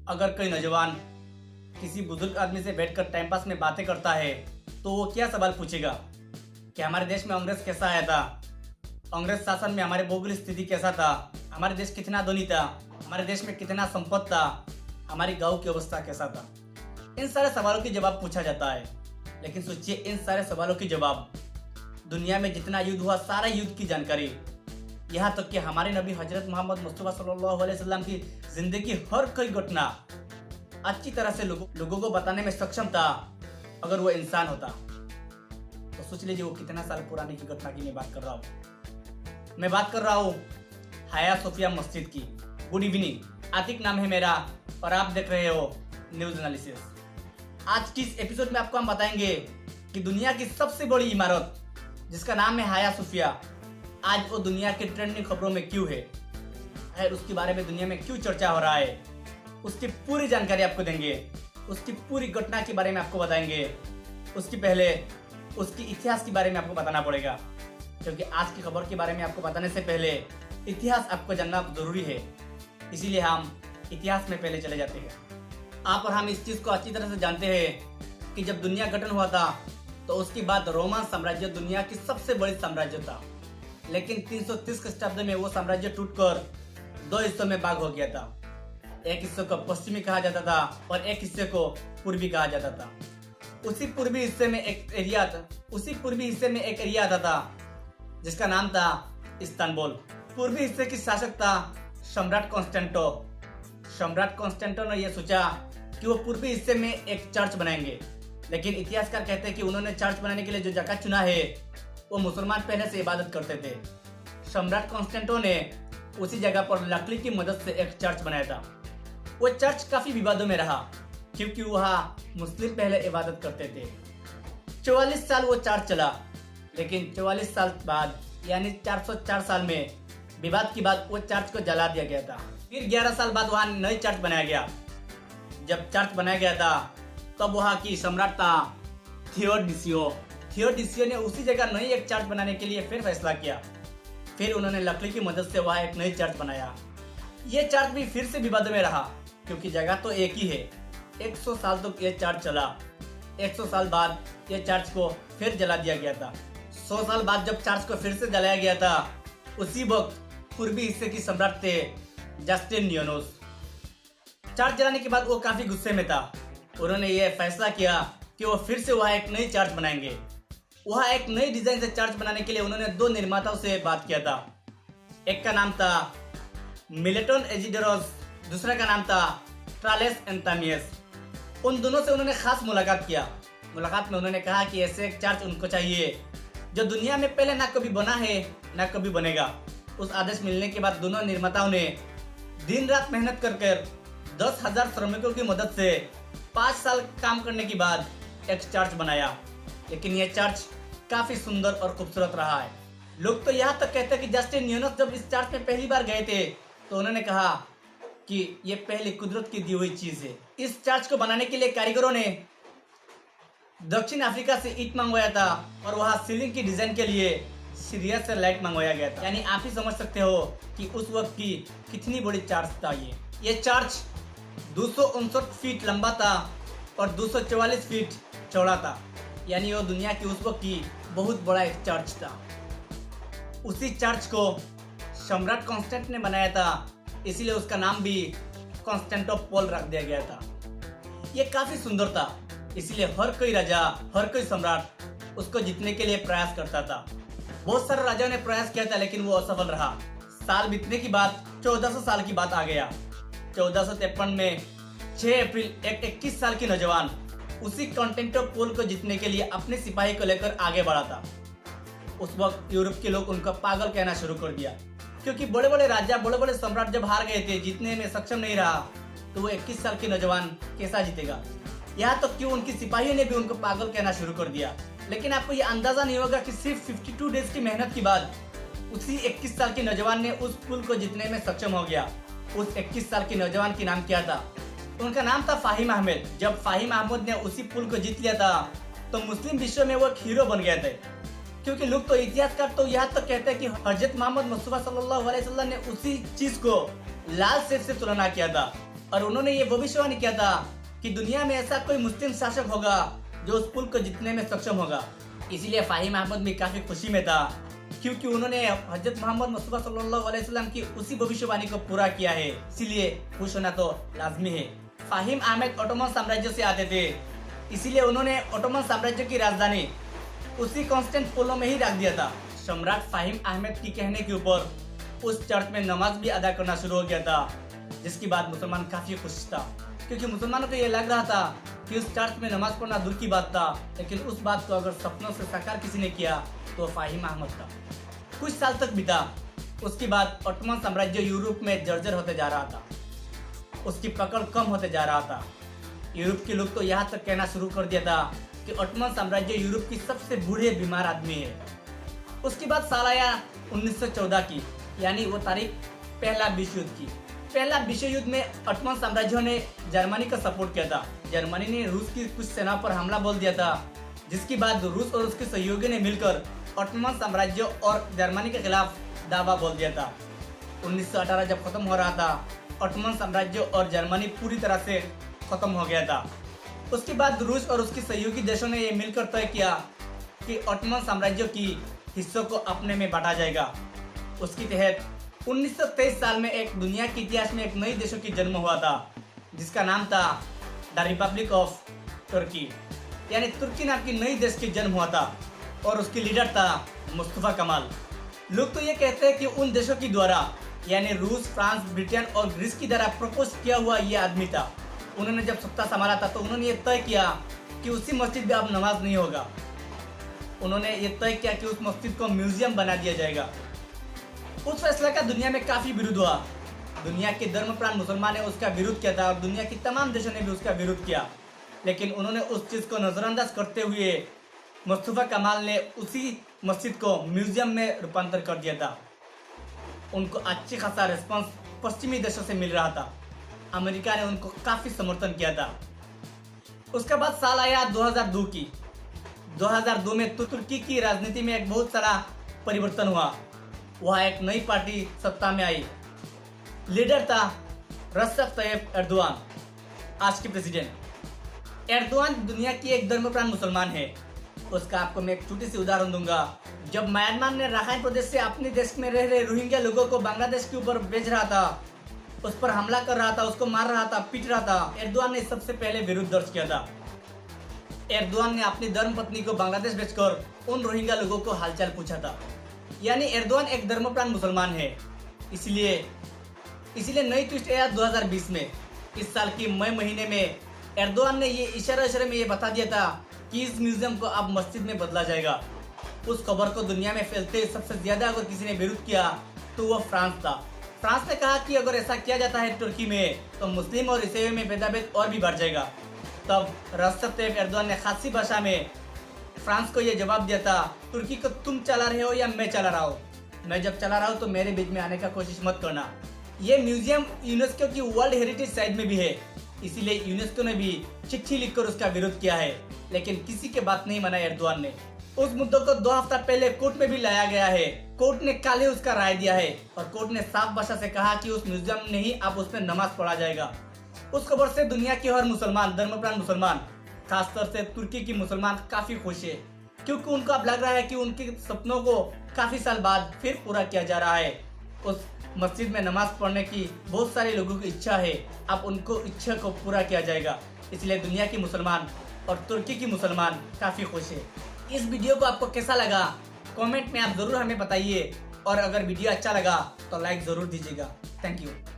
अगर कोई नौजवान किसी बुजुर्ग आदमी से बैठकर टाइम पास में बातें करता है तो वो क्या सवाल पूछेगा कि हमारे देश में अंग्रेज कैसा आया था, अंग्रेज शासन में हमारे भौगोलिक स्थिति कैसा था, हमारे देश कितना धनी था, हमारे देश में कितना संपत्ति था, हमारी गांव की अवस्था कैसा था। इन सारे सवालों की जवाब पूछा जाता है। लेकिन सोचिए, इन सारे सवालों की जवाब, दुनिया में जितना युद्ध हुआ सारा युद्ध की जानकारी, यहाँ तक कि हमारे नबी हजरत मोहम्मद मुस्तफा सल्लल्लाहु अलैहि वसल्लम की जिंदगी हर कोई घटना अच्छी तरह से लोगों को बताने में सक्षम था अगर वो इंसान होता। तो सोच लीजिए वो कितना साल पुरानी की घटना की मैं बात कर रहा हूँ। मैं बात कर रहा हूँ हाया सोफिया मस्जिद की। गुड इवनिंग, आतिक नाम है मेरा और आप देख रहे हो न्यूज एनालिसिस। आज की इस एपिसोड में आपको हम बताएंगे कि दुनिया की सबसे बड़ी इमारत जिसका नाम है हाया सोफिया, आज वो दुनिया के ट्रेंडिंग खबरों में क्यों है, उसके बारे में दुनिया में क्यों चर्चा हो रहा है, उसकी पूरी जानकारी आपको देंगे। उसकी पूरी घटना के बारे में आपको बताएंगे। उसकी पहले उसकी इतिहास के बारे में आपको बताना पड़ेगा, क्योंकि आज की खबर के बारे में आपको बताने से पहले इतिहास आपको जानना जरूरी है। इसीलिए हम इतिहास में पहले चले जाते हैं। आप और हम इस चीज को अच्छी तरह से जानते हैं कि जब दुनिया गठन हुआ था तो उसके बाद रोमन साम्राज्य दुनिया की सबसे बड़ी साम्राज्य था। लेकिन 330 ख्रीष्टाब्द में वो साम्राज्य टूटकर दो हिस्सों में भाग हो गया था। एक हिस्से को पश्चिमी कहा जाता था और एक हिस्से को पूर्वी कहा जाता था। उसी पूर्वी हिस्से में एक एरिया आता था जिसका नाम था इस्तांबुल। पूर्वी हिस्से की शासक था सम्राट कॉन्स्टेंटो। सम्राट कॉन्स्टेंटो ने यह सोचा कि वो पूर्वी हिस्से में एक चर्च बनाएंगे, लेकिन इतिहासकार कहते हैं कि उन्होंने चर्च बनाने के लिए जो जगह चुना है वो मुसलमान पहले से इबादत करते थे। सम्राट कॉन्स्टेंटो ने उसी जगह पर लकड़ी की मदद से एक चर्च बनाया था। वो चर्च काफी विवादों में रहा क्योंकि वहाँ मुस्लिम पहले इबादत करते थे। 44 साल वो चर्च चला, लेकिन 44 साल बाद यानी 404 साल में विवाद के बाद वो चर्च को जला दिया गया था। फिर 11 साल बाद वहाँ नई चर्च बनाया गया। जब चर्च बनाया गया था तब वहाँ की सम्राट था थियोडोसियो ने उसी जगह नई एक चर्च बनाने के लिए फिर फैसला किया। फिर उन्होंने लकड़ी की मदद से वहाँ एक नई चर्च बनाया। ये चर्च भी फिर से विवाद में रहा क्योंकि जगह तो एक ही है। 100 साल तक ये चर्च चला। 100 साल बाद ये चर्च को फिर जला दिया गया था। 100 साल बाद जब चर्च को फिर से जलाया गया था, उसी वक्त पूर्वी हिस्से की सम्राट थे जस्टिनियानुस। चर्च जलाने के बाद वो काफी गुस्से में था। उन्होंने ये फैसला किया कि वो फिर से वहाँ एक नई चर्च बनाएंगे। वहाँ एक नई डिजाइन से चर्च बनाने के लिए उन्होंने दो निर्माताओं से बात किया था। एक का नाम था मिलेटन एजिडोरस, दूसरा का नाम था ट्रालेस एंथामियस। उन दोनों से उन्होंने खास मुलाकात किया। मुलाकात में उन्होंने कहा कि ऐसे एक चर्च उनको चाहिए जो दुनिया में पहले ना कभी बना है ना कभी बनेगा। उस आदेश मिलने के बाद दोनों निर्माताओं ने दिन रात मेहनत कर 10,000 श्रमिकों की मदद से 5 साल काम करने के बाद एक चर्च बनाया। लेकिन यह चर्च काफी सुंदर और खूबसूरत रहा है। लोग तो यहाँ तक कहते हैं कि जस्टिनियानुस जब इस चर्च में पहली बार गए थे तो उन्होंने कहा कि ये पहले कुदरत की दी हुई चीज है। इस चर्च को बनाने के लिए कारीगरों ने दक्षिण अफ्रीका से ईंट मंगवाया था और वहाँ सीलिंग की डिजाइन के लिए सीरिया से लाइट मंगवाया गया था। यानी आप ही समझ सकते हो कि उस वक्त की कितनी बड़ी चर्च था। ये चर्च 259 फीट लंबा था और 244 फीट चौड़ा था। यानी वो दुनिया की उस वक्त की बहुत बड़ा एक चर्च था। उसी चर्च को सम्राट कॉन्स्टेंट ने बनाया था, इसीलिए उसका नाम भी कॉन्स्टेंटोपोल रख दिया गया था। ये काफी सुंदर था, इसीलिए हर कोई राजा, हर कोई सम्राट उसको जीतने के लिए प्रयास करता था। बहुत सारे राजाओं ने प्रयास किया था लेकिन वो असफल रहा। साल बीतने की बात 1400 साल की बात आ गया। 1453 में 6 अप्रैल एक 21 साल की नौजवान उसी कॉन्स्टेंटोपोल को जीतने के लिए अपने सिपाही को लेकर आगे बढ़ा था। उस वक्त यूरोप के लोग उनको पागल कहना शुरू कर दिया, क्योंकि बड़े बड़े राजा, बड़े बड़े सम्राट जब हार गए थे, जीतने में सक्षम नहीं रहा, तो वो 21 साल की नौजवान कैसा जीतेगा। यहाँ तक कि उनकी सिपाहियों ने भी उनको पागल कहना शुरू कर दिया। लेकिन आपको ये अंदाजा नहीं होगा कि सिर्फ 52 डेज की मेहनत के बाद उसी 21 साल के नौजवान ने उस पुल को जीतने में सक्षम हो गया। उस 21 साल के नौजवान की नाम क्या था? उनका नाम था फाहिम अहमद। जब फाहिम अहमद ने उसी पुल को जीत लिया था तो मुस्लिम विश्व में वो एक हीरो बन गए थे, क्योंकि लोग तो इतिहासकार तो यहाँ तक कहते हैं कि हजरत मोहम्मद मुस्तफा सल्लल्लाहु अलैहि वसल्लम ने उसी चीज को लाल सेब से तुलना किया था। और उन्होंने ये भविष्यवाणी किया था कि दुनिया में ऐसा कोई मुस्लिम शासक होगा जो उस पुल को जीतने में सक्षम होगा। इसीलिए फाहिम अहमद भी काफी खुशी में था, क्योंकि उन्होंने हजरत मोहम्मद मुस्तफा सल्लल्लाहु अलैहि वसल्लम की उसी भविष्यवाणी को पूरा किया है, इसीलिए खुश होना तो लाजमी है। फाहिम अहमद ओटोमन साम्राज्य से आते थे, इसीलिए उन्होंने ओटोमन साम्राज्य की राजधानी उसी कॉन्स्टेंटिनोपल में ही रख दिया था। सम्राट फाहिम अहमद की कहने के ऊपर उस चर्च में नमाज भी अदा करना शुरू हो गया था, जिसकी बात मुसलमान काफी खुश था, क्योंकि मुसलमानों को ये लग रहा था कि उस चर्च में नमाज पढ़ना दूर की बात था, लेकिन उस बात को अगर सपनों से साकार किसी ने किया तो फाहिम अहमद था। कुछ साल तक बीता, उसके बाद ओटोमन साम्राज्य यूरोप में जर्जर होते जा रहा था, उसकी पकड़ कम होते जा रहा था। यूरोप के लोग तो यहाँ तक कहना शुरू कर दिया था कि ओटोमन साम्राज्य यूरोप की सबसे बूढ़े बीमार आदमी है। उसके बाद साल आया 1914 की, यानी वो तारीख पहला विश्व युद्ध की। पहला विश्व युद्ध में ओटोमन साम्राज्य ने जर्मनी का सपोर्ट किया था। जर्मनी ने रूस की कुछ सेना पर हमला बोल दिया था, जिसके बाद रूस और उसके सहयोगी ने मिलकर ओटोमन साम्राज्य और जर्मनी के खिलाफ दावा बोल दिया था। 1918 जब खत्म हो रहा था, ओटोमन साम्राज्य और जर्मनी पूरी तरह से खत्म हो गया था। उसके बाद रूस और उसके सहयोगी देशों ने यह मिलकर तय किया कि ओटोमन साम्राज्य की हिस्सों को अपने में बांटा जाएगा। उसके तहत 1923 साल में एक दुनिया के इतिहास में एक नई देशों की जन्म हुआ था, जिसका नाम था द रिपब्लिक ऑफ तुर्की, यानी तुर्की नाम की नई देश की जन्म हुआ था, और उसकी लीडर था मुस्तफा कमाल। लोग तो ये कहते हैं कि उन देशों की द्वारा, यानी रूस, फ्रांस, ब्रिटेन और ग्रीस की द्वारा प्रपोज किया हुआ ये आदमी था। उन्होंने जब सत्ता संभाला था तो उन्होंने ये तय किया कि उसी मस्जिद में अब नमाज नहीं होगा। उन्होंने ये तय किया कि उस मस्जिद को म्यूजियम बना दिया जाएगा। उस फैसले का दुनिया में काफी विरोध हुआ। दुनिया के धर्मप्राण मुसलमान ने उसका विरोध किया था और दुनिया के तमाम देशों ने भी उसका विरोध किया, लेकिन उन्होंने उस चीज को नजरअंदाज करते हुए मुस्तफा कमाल ने उसी मस्जिद को म्यूजियम में रूपांतर कर दिया था। उनको अच्छी खासा रिस्पांस पश्चिमी देशों से मिल रहा था। अमेरिका ने उनको काफी समर्थन किया था। उसके बाद साल आया 2002 की। 2002 में तुर्की की राजनीति में एक बहुत सारा परिवर्तन हुआ। वहाँ एक नई पार्टी सत्ता में आई। लीडर था रजब तय्यप एर्दोआन, आज के प्रेसिडेंट। एर्दोआन दुनिया की एक धर्मप्राण मुसलमान है। उसका आपको मैं एक छोटी सी उदाहरण दूंगा। जब म्यांमार ने राखाइन प्रदेश से अपने देश में रह रहे रोहिंग्या लोगों को बांग्लादेश के ऊपर भेज रहा था, उस पर हमला कर रहा था, उसको मार रहा था, पीट रहा था, एर्दोआन ने सबसे पहले विरोध दर्ज किया था। एर्दोआन ने अपनी धर्मपत्नी को बांग्लादेश भेजकर उन रोहिंग्या लोगों को हालचाल पूछा था। यानी एर्दोआन एक धर्मप्राण मुसलमान है। इसलिए नई ट्विस्ट आया 2020 में। इस साल की मई महीने में एर्दोआन ने ये इशारे में ये बता दिया था कि इस म्यूजियम को अब मस्जिद में बदला जाएगा। उस खबर को दुनिया में फैलते सबसे ज्यादा अगर किसी ने विरोध किया तो वो फ्रांस था। फ्रांस ने कहा कि अगर ऐसा किया जाता है तुर्की में तो मुस्लिम और ईसाइयों में भेदाभेद और भी बढ़ जाएगा। तब रजब तय्यप एर्दोआन ने खासी भाषा में फ्रांस को यह जवाब दिया था, तुर्की को तुम चला रहे हो या मैं चला रहा हूँ? मैं जब चला रहा हूँ तो मेरे बीच में आने का कोशिश मत करना। ये म्यूजियम यूनेस्को की वर्ल्ड हेरिटेज साइट में भी है, इसीलिए यूनेस्को ने भी चिट्ठी लिखकर उसका विरोध किया है, लेकिन किसी के बात नहीं माना एर्दोआन ने। उस मुद्दे को 2 हफ्ता पहले कोर्ट में भी लाया गया है। कोर्ट ने कल ही उसका राय दिया है और कोर्ट ने साफ भाषा से कहा कि उस म्यूजियम में ही अब उसमें नमाज पढ़ा जाएगा। उस खबर से दुनिया के हर मुसलमान, धर्मप्राण मुसलमान, खासतौर से तुर्की की मुसलमान काफी खुश है, क्योंकि उनको अब लग रहा है कि उनके सपनों को काफी साल बाद फिर पूरा किया जा रहा है। उस मस्जिद में नमाज पढ़ने की बहुत सारे लोगों की इच्छा है, अब उनको इच्छा को पूरा किया जाएगा। इसलिए दुनिया की मुसलमान और तुर्की की मुसलमान काफी खुश है। इस वीडियो को आपको कैसा लगा कमेंट में आप जरूर हमें बताइए, और अगर वीडियो अच्छा लगा तो लाइक जरूर दीजिएगा। Thank you.